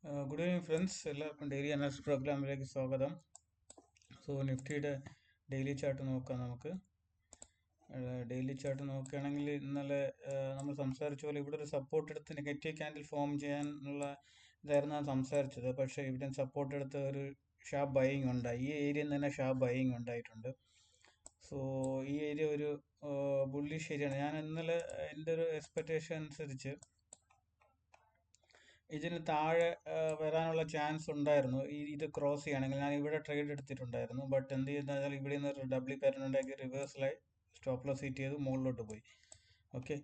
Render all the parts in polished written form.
Good evening friends, എല്ലാവർക്കും daily analysis പ്രോഗ്രാമിലേക്ക് സ്വാഗതം. നിഫ്റ്റിയുടെ ഡെയിലി ചാർട്ട് നോക്കാം നമുക്ക്. ഡെയിലി ചാർട്ട് നോക്കുകയാണെങ്കിൽ ഇന്നലെ നമ്മൾ സംസാരിച്ച പോലെ ഇവിടെ ഒരു സപ്പോർട്ട് എടുത്ത് നെഗറ്റീവ് ക്യാൻഡിൽ ഫോം ചെയ്യാനുള്ള ഇതായിരുന്നു ഞാൻ സംസാരിച്ചത്. പക്ഷേ ഇവിടെ സപ്പോർട്ട് എടുത്ത് ഒരു ഷാർപ്പ് ബൈയിങ് ഉണ്ടായി. ഈ ഏരിയയിൽ തന്നെ ഷാർപ്പ് ബൈയിങ് ഉണ്ടായിട്ടുണ്ട്. ഈ ഏരിയ ഒരു ബുള്ളിഷ് ഏരിയയാണ്. ഞാൻ ഇന്നലെ എൻ്റെ ഒരു എക്സ്പെക്റ്റേഷൻ അനുസരിച്ച് ഇതിന് താഴെ വരാനുള്ള ചാൻസ് ഉണ്ടായിരുന്നു. ഇത് ക്രോസ് ചെയ്യുകയാണെങ്കിൽ ഞാൻ ഇവിടെ ട്രേഡ് എടുത്തിട്ടുണ്ടായിരുന്നു. ബട്ട് എന്ത് ചെയ്താൽ ഇവിടെ നിന്ന് ഒരു ഡബ്ല്യു പാറ്റേൺ ഉണ്ടാക്കി റിവേഴ്സലായി സ്റ്റോപ്പ് ലോസ് ഹിറ്റ് ചെയ്ത് മുകളിലോട്ട് പോയി. ഓക്കെ,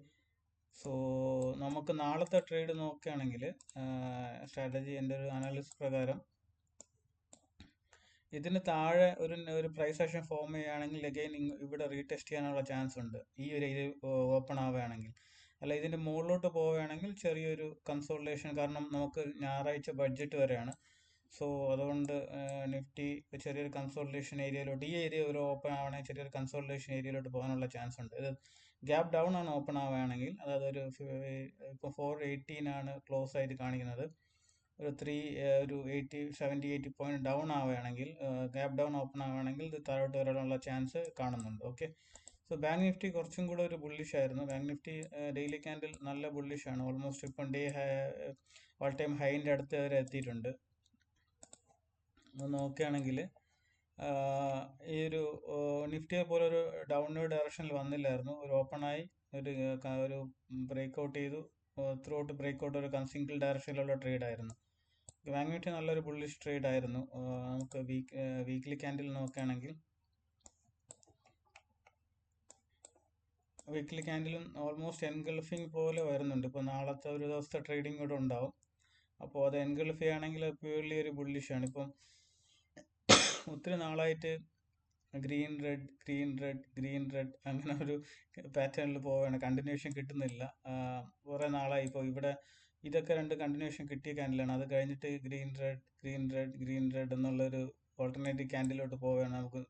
നമുക്ക് നാളത്തെ ട്രേഡ് നോക്കുകയാണെങ്കിൽ സ്ട്രാറ്റജി എൻ്റെ ഒരു അനാലിസിസ് പ്രകാരം ഇതിന് താഴെ ഒരു പ്രൈസ് ആക്ഷൻ ഫോം ചെയ്യുകയാണെങ്കിൽ അഗൈൻ ഇവിടെ റീടെസ്റ്റ് ചെയ്യാനുള്ള ചാൻസ് ഉണ്ട്. ഈ ഒരു ഏരിയ ഓപ്പൺ ആവുകയാണെങ്കിൽ. അല്ല, ഇതിൻ്റെ മുകളിലോട്ട് പോവുകയാണെങ്കിൽ ചെറിയൊരു കൺസോൾട്ടേഷൻ, കാരണം നമുക്ക് ഞായറാഴ്ച ബഡ്ജറ്റ് വരെയാണ്. അതുകൊണ്ട് നിഫ്റ്റി ചെറിയൊരു കൺസോൾട്ടേഷൻ ഏരിയയിലോട്ട്, ഈ ഏരിയ ഒരു ഓപ്പൺ ആവുകയാണെങ്കിൽ ചെറിയൊരു കൺസോൾട്ടേഷൻ ഏരിയയിലോട്ട് പോകാനുള്ള ചാൻസ് ഉണ്ട്. ഇത് ഗ്യാപ്പ് ഡൗൺ ആണ് ഓപ്പൺ ആവുകയാണെങ്കിൽ, അതായത് ഇപ്പോൾ 418 ആണ് ക്ലോസ് ആയിട്ട് കാണിക്കുന്നത്. ഒരു 70-80 പോയിന്റ് ഡൗൺ ആവുകയാണെങ്കിൽ, ഗ്യാപ്പ് ഡൗൺ ഓപ്പൺ ആവുകയാണെങ്കിൽ ഇത് താഴോട്ട് വരാനുള്ള ചാൻസ് കാണുന്നുണ്ട്. ഓക്കെ, ബാങ്ക് നിഫ്റ്റി കുറച്ചും കൂടെ ഒരു ബുള്ളിഷ് ആയിരുന്നു. ബാങ്ക് നിഫ്റ്റി ഡെയിലി ക്യാൻഡിൽ നല്ല ബുള്ളിഷ് ആണ്. ഓൾമോസ്റ്റ് ഇപ്പം ഓൾ ടൈം ഹൈൻ്റെ അടുത്ത് വരെ എത്തിയിട്ടുണ്ട്. നോക്കുകയാണെങ്കിൽ ഈ ഒരു നിഫ്റ്റിയെ പോലെ ഒരു ഡൗൺവേർഡ് ഡയറക്ഷനിൽ വന്നില്ലായിരുന്നു. ഒരു ഓപ്പണായി ഒരു ബ്രേക്ക്ഔട്ട് ചെയ്തു. ത്രൂ ഔട്ട് ബ്രേക്ക്ഔട്ട് ഒരു സിംഗിൾ ഡയറക്ഷനിലുള്ള ട്രേഡ് ആയിരുന്നു. ബാങ്ക് നിഫ്റ്റി നല്ലൊരു ബുള്ളിഷ് ട്രേഡ് ആയിരുന്നു. നമുക്ക് വീക്ക്ലി ക്യാൻഡിൽ നോക്കുകയാണെങ്കിൽ വീക്ക്ലി ക്യാൻഡിലും ഓൾമോസ്റ്റ് എൻഗൾഫിങ് പോലെ വരുന്നുണ്ട്. ഇപ്പോൾ നാളത്തെ ഒരു ദിവസത്തെ ട്രേഡിംഗ് കൂടെ ഉണ്ടാവും. അപ്പോൾ അത് എൻഗൾഫ് ചെയ്യുകയാണെങ്കിൽ പ്യൂർലി ഒരു ബുള്ളിഷാണ്. ഇപ്പം ഒത്തിരി നാളായിട്ട് green red green red green red അങ്ങനെ ഒരു പാറ്റേണിൽ പോവുകയാണ്. കണ്ടിന്യൂഷൻ കിട്ടുന്നില്ല. കുറേ നാളായി. ഇപ്പോൾ ഇവിടെ ഇതൊക്കെ രണ്ട് കണ്ടിന്യൂഷൻ കിട്ടിയ ക്യാൻഡിലാണ്. അത് കഴിഞ്ഞിട്ട് green red green red green red എന്നുള്ളൊരു ഓൾട്ടർനേറ്റീവ് ക്യാൻഡിലോട്ട് പോവുകയാണ്. നമുക്ക്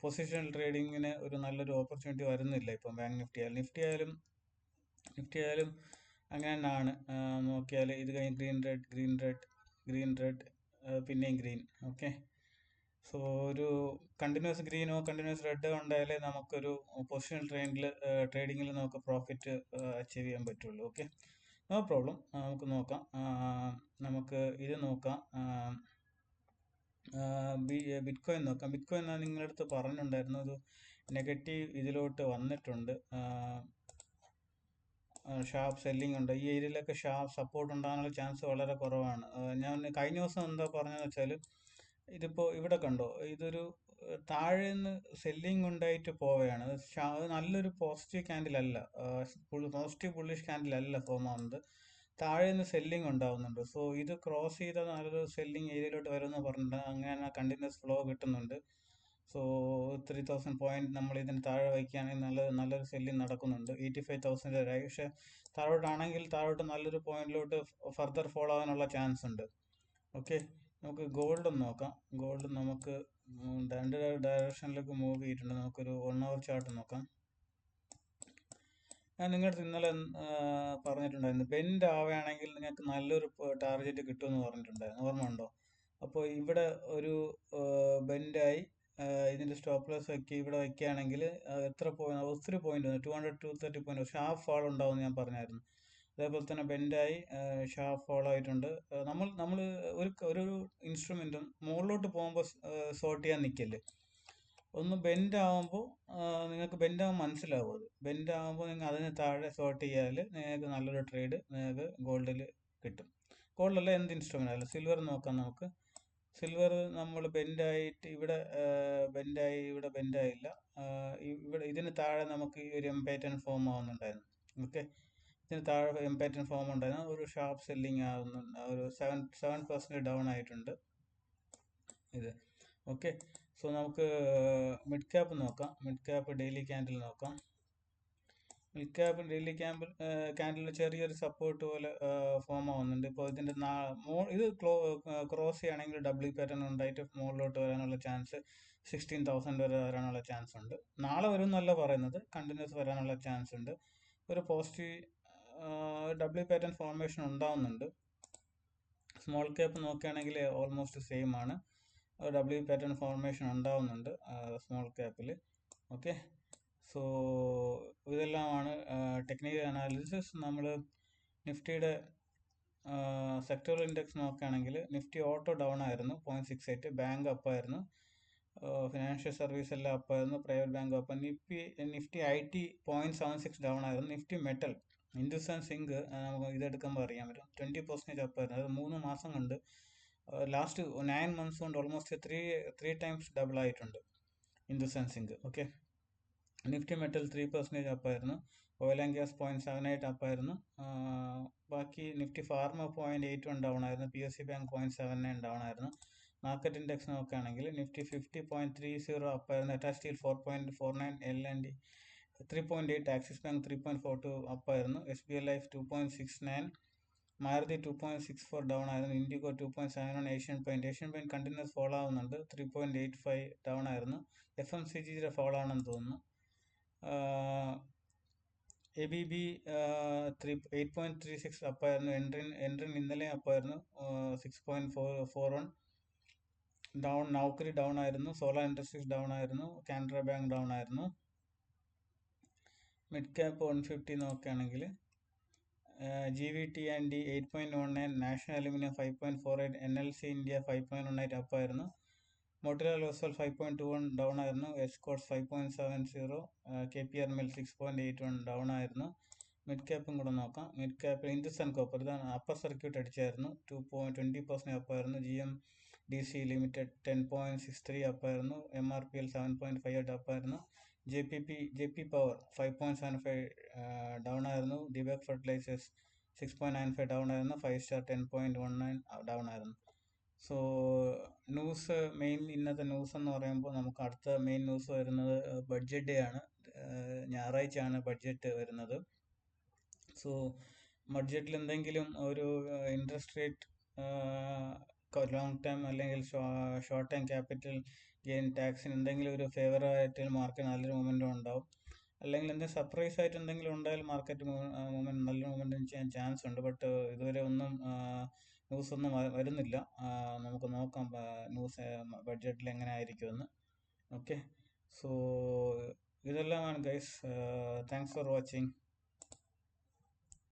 പൊസിഷണൽ ട്രേഡിങ്ങിന് ഒരു നല്ലൊരു ഓപ്പർച്യൂണിറ്റി വരുന്നില്ല. ഇപ്പം ബാങ്ക് നിഫ്റ്റി ആയാലും അങ്ങനെ തന്നെയാണ്. നോക്കിയാൽ ഇത് കഴിഞ്ഞ് green red green red green red പിന്നെയും ഗ്രീൻ. ഓക്കെ, ഒരു കണ്ടിന്യൂസ് ഗ്രീനോ കണ്ടിന്യൂസ് റെഡോ ഉണ്ടായാലേ നമുക്കൊരു പൊസിഷണൽ ട്രേഡിങ്ങിൽ നമുക്ക് പ്രോഫിറ്റ് അച്ചീവ് ചെയ്യാൻ പറ്റുള്ളൂ. Okay, no problem. നമുക്ക് നോക്കാം. നമുക്ക് ഇത് നോക്കാം. ബിറ്റ്കോയിൻ നോക്കാം. ബിറ്റ്കോയിൻ ഞാൻ നിങ്ങളുടെ അടുത്ത് പറഞ്ഞിട്ടുണ്ടായിരുന്നു, ഒരു നെഗറ്റീവ് ഇതിലോട്ട് വന്നിട്ടുണ്ട്. ഷാർപ്പ് സെല്ലിംഗ് ഉണ്ട്. ഈ ഏരിയയിലൊക്കെ ഷാർപ്പ് സപ്പോർട്ട് ഉണ്ടാകാനുള്ള ചാൻസ് വളരെ കുറവാണ്. ഞാൻ കഴിഞ്ഞ ദിവസം എന്താ പറഞ്ഞതെന്ന് വെച്ചാൽ, ഇതിപ്പോൾ ഇവിടെ കണ്ടോ, ഇതൊരു താഴെ നിന്ന് സെല്ലിംഗ് ഉണ്ടായിട്ട് പോവുകയാണ്. അത് നല്ലൊരു പോസിറ്റീവ് ക്യാൻഡിൽ അല്ല, പോസിറ്റീവ് ബുള്ളിഷ് ക്യാൻഡിൽ അല്ല ഫോം ആവുന്നത്. താഴെ നിന്ന് സെല്ലിംഗ് ഉണ്ടാവുന്നുണ്ട്. ഇത് ക്രോസ് ചെയ്ത നല്ലൊരു സെല്ലിംഗ് ഏരിയയിലോട്ട് വരുമെന്ന് പറഞ്ഞിട്ട് അങ്ങനെ കണ്ടിന്യൂസ് ഫ്ലോ കിട്ടുന്നുണ്ട്. 3000 പോയിന്റ് നമ്മൾ ഇതിന് താഴെ വയ്ക്കുകയാണെങ്കിൽ നല്ലൊരു സെല്ലിംഗ് നടക്കുന്നുണ്ട്. 85,000 വരെ. പക്ഷെ താഴോട്ട് നല്ലൊരു പോയിന്റിലോട്ട് ഫർദർ ഫോളോ ആവാനുള്ള ചാൻസ് ഉണ്ട്. ഓക്കെ, നമുക്ക് ഗോൾഡ് നോക്കാം. ഗോൾഡ് നമുക്ക് രണ്ട് ഡയറക്ഷനിലേക്ക് മൂവ് ചെയ്തിട്ടുണ്ട്. നമുക്കൊരു 1 hour ചാർട്ട് നോക്കാം. ഞാൻ നിങ്ങളുടെ ഇന്നലെ പറഞ്ഞിട്ടുണ്ടായിരുന്നു, ബെൻഡ് ആവുകയാണെങ്കിൽ നിങ്ങൾക്ക് നല്ലൊരു ടാർഗറ്റ് കിട്ടുമെന്ന് പറഞ്ഞിട്ടുണ്ടായിരുന്നു. ഓർമ്മ ഉണ്ടോ? അപ്പോൾ ഇവിടെ ഒരു ബെൻഡായി ഇതിൻ്റെ സ്റ്റോപ്പ് ലോസ് ഇവിടെ വയ്ക്കുകയാണെങ്കിൽ എത്ര ഒത്തിരി പോയിന്റ് 200-230 പോയിന്റ് ഷാർപ്പ് ഫാൾ ഉണ്ടാവുമെന്ന് ഞാൻ പറഞ്ഞായിരുന്നു. അതേപോലെ തന്നെ ബെൻഡായി ഷാർപ്പ് ഫാൾ ആയിട്ടുണ്ട്. നമ്മൾ ഒരു ഇൻസ്ട്രുമെൻറ്റും മുകളിലോട്ട് പോകുമ്പോൾ സോർട്ട് ചെയ്യാൻ നിൽക്കല്ലേ. ഒന്ന് ബെൻഡ് ആകുമ്പോൾ നിങ്ങൾക്ക് ബെൻഡ് ആകുമ്പോൾ മനസ്സിലാവും. അത് ബെൻഡ് ആകുമ്പോൾ നിങ്ങൾ അതിന് താഴെ സോർട്ട് ചെയ്താൽ നിങ്ങൾക്ക് നല്ലൊരു ട്രേഡ് നിങ്ങൾക്ക് ഗോൾഡിൽ കിട്ടും. ഗോൾഡല്ല, എന്ത് ഇൻസ്ട്രുമെൻ്റ് അല്ല. സിൽവർ നോക്കാം നമുക്ക്. സിൽവർ നമ്മൾ ബെൻഡായിട്ട് ഇവിടെ ബെൻഡായില്ല. ഇവിടെ ഇതിന് താഴെ നമുക്ക് ഈ ഒരു എം പാറ്റേൺ ഫോം ആവുന്നുണ്ടായിരുന്നു. ഓക്കെ, ഇതിന് താഴെ എം പാറ്റേൺ ഫോം ഉണ്ടായിരുന്നു. ഒരു ഷാർപ്പ് സെല്ലിംഗ് ആവുന്നുണ്ട്. ഒരു 7% ഡൗൺ ആയിട്ടുണ്ട് ഇത്. ഓക്കെ, നമുക്ക് മിഡ് ക്യാപ്പ് നോക്കാം. മിഡ് ക്യാപ്പ് ഡെയിലി ക്യാൻഡിൽ നോക്കാം. മിഡ് ക്യാപ്പ് ഡെയിലി ക്യാൻഡിൽ ചെറിയൊരു സപ്പോർട്ട് പോലെ ഫോം ആവുന്നുണ്ട്. ഇപ്പോൾ ഇതിൻ്റെ ഇത് ക്രോസ് ചെയ്യുകയാണെങ്കിൽ ഡബ്ല്യു പാറ്റേൺ ഉണ്ടായിട്ട് മുകളിലോട്ട് വരാനുള്ള ചാൻസ് 16,000 വരെ വരാനുള്ള ചാൻസ് ഉണ്ട്. നാളെ വരും എന്നല്ല പറയുന്നത്, കണ്ടിന്യൂസ് വരാനുള്ള ചാൻസ് ഉണ്ട്. ഒരു പോസിറ്റീവ് ഡബ്ല്യു പാറ്റേൺ ഫോർമേഷൻ ഉണ്ടാവുന്നുണ്ട്. സ്മോൾ ക്യാപ്പ് നോക്കുകയാണെങ്കിൽ ഓൾമോസ്റ്റ് സെയിം ആണ്. ഡബ്ല്യു പാറ്റേൺ ഫോർമേഷൻ ഉണ്ടാവുന്നുണ്ട് സ്മോൾ ക്യാപ്പിൽ. ഓക്കെ, സോ ഇതെല്ലാമാണ് ടെക്നിക്കൽ അനാലിസിസ്. നമ്മൾ നിഫ്റ്റിയുടെ സെക്ടറൽ ഇൻഡെക്സ് നോക്കുകയാണെങ്കിൽ നിഫ്റ്റി ഓട്ടോ ഡൗൺ ആയിരുന്നു 0.68, ബാങ്ക് അപ്പായിരുന്നു, ഫിനാൻഷ്യൽ സർവീസ് എല്ലാം അപ്പായിരുന്നു, private bank up. Nifty IT 0.76 down ആയിരുന്നു. നിഫ്റ്റി മെറ്റൽ ഹിന്ദുസ്ഥാൻ സിങ്ക് നമുക്ക് ഇതെടുക്കുമ്പോൾ അറിയാൻ പറ്റും 20% അപ്പായിരുന്നു. അത് 3 മാസം കൊണ്ട് ലാസ്റ്റ് 9 months കൊണ്ട് ഓൾമോസ്റ്റ് ത്രീ ടൈംസ് ഡബിൾ ആയിട്ടുണ്ട് Hindustan zinc. Okay, Nifty metal 3% അപ്പായിരുന്നു. ഓയിൽ ആൻഡ് ഗ്യാസ് 0.78 അപ്പായിരുന്നു. ബാക്കി നിഫ്റ്റി ഫാർമ 0.81 ഡൗൺ ആയിരുന്നു. PSU ബാങ്ക് 0.79 ഡൗൺ ആയിരുന്നു. മാർക്കറ്റ് ഇൻഡെക്സ് നോക്കുകയാണെങ്കിൽ നിഫ്റ്റി 50.30 അപ്പായിരുന്നു. Tata steel 4.49, L&T 3.8, Axis bank 3.42 അപ്പായിരുന്നു. SBI ലൈഫ് 2.69, മാരുതി 2.64 ഡൗൺ ആയിരുന്നു. IndiGo 2.71, Asian paint continues follow ആവുന്നുണ്ട് 3.85 ഡൗൺ ആയിരുന്നു. FMCGയുടെ ഫോളോ ആണെന്ന് തോന്നുന്നു. ABB 8.36 അപ്പായിരുന്നു. എൻട്രിൻ ഇന്നലെ അപ്പായിരുന്നു 6.41 ഡൗൺ. നൗക്കരി ഡൗൺ ആയിരുന്നു. സോളാർ ഇൻഡസ്ട്രീസ് ഡൗൺ ആയിരുന്നു. കാനറ ബാങ്ക് ഡൗൺ ആയിരുന്നു. മിഡ് ക്യാപ്പ് 150 നോക്കുകയാണെങ്കിൽ GVT&D 8.19, national aluminium 5.48, NLC India 5.18 അപ്പായിരുന്നു. മോട്ടിലാൽ ഓസ്വാൾ 5.21 ഡൗൺ ആയിരുന്നു. എസ്കോട്ട്സ് 5.70, KPR മിൽ 6.81 ഡൗൺ ആയിരുന്നു. മിഡ് ക്യാപ്പും കൂടെ നോക്കാം. മിഡ് ക്യാപ്പിൽ ഹിന്ദുസ്ഥാൻ കോപ്പർ ഇതാണ് അപ്പർ സർക്യൂട്ട് അടിച്ചായിരുന്നു 20% അപ്പായിരുന്നു. GMDC ലിമിറ്റഡ് 10.63 അപ്പായിരുന്നു. MRPL 7.58 അപ്പായിരുന്നു. JP പവർ 5.75 ഡൗൺ ആയിരുന്നു. ഡിബാക് ഫെർട്ടിലൈസേഴ്സ് 6.95 ഡൗൺ ആയിരുന്നു. 5 സ്റ്റാർ 10.19 ഡൗൺ ആയിരുന്നു. സോ ന്യൂസ് മെയിൻ ഇന്നത്തെ ന്യൂസ് എന്ന് പറയുമ്പോൾ നമുക്ക് അടുത്ത മെയിൻ ന്യൂസ് വരുന്നത് ബഡ്ജറ്റ് ഡേ ആണ്. ഞായറാഴ്ചയാണ് ബഡ്ജറ്റ് വരുന്നത്. സോ ബഡ്ജറ്റിൽ എന്തെങ്കിലും ഒരു ഇൻട്രസ്റ്റ് റേറ്റ് ലോങ് ടൈം അല്ലെങ്കിൽ ഷോർട്ട് ടൈം ക്യാപിറ്റൽ ഗെയിൻ ടാക്സിന് എന്തെങ്കിലും ഒരു ഫേവർ ആയിട്ട് മാർക്കറ്റ് നല്ലൊരു മൊമെൻറ്റം ഉണ്ടാവും. അല്ലെങ്കിൽ എന്തെങ്കിലും സർപ്രൈസ് ആയിട്ട് എന്തെങ്കിലും ഉണ്ടായാൽ മാർക്കറ്റ് മൂവ്മെൻറ്റ് നല്ല മൂവ്മെൻറ്റ് ചെയ്യാൻ ചാൻസ് ഉണ്ട്. ബട്ട് ഇതുവരെ ഒന്നും ന്യൂസ് ഒന്നും വരുന്നില്ല. നമുക്ക് നോക്കാം ന്യൂസ് ബഡ്ജറ്റിൽ എങ്ങനെ ആയിരിക്കുമെന്ന്. ഓക്കെ, സോ ഇതെല്ലാമാണ് ഗൈസ്. Thanks for watching.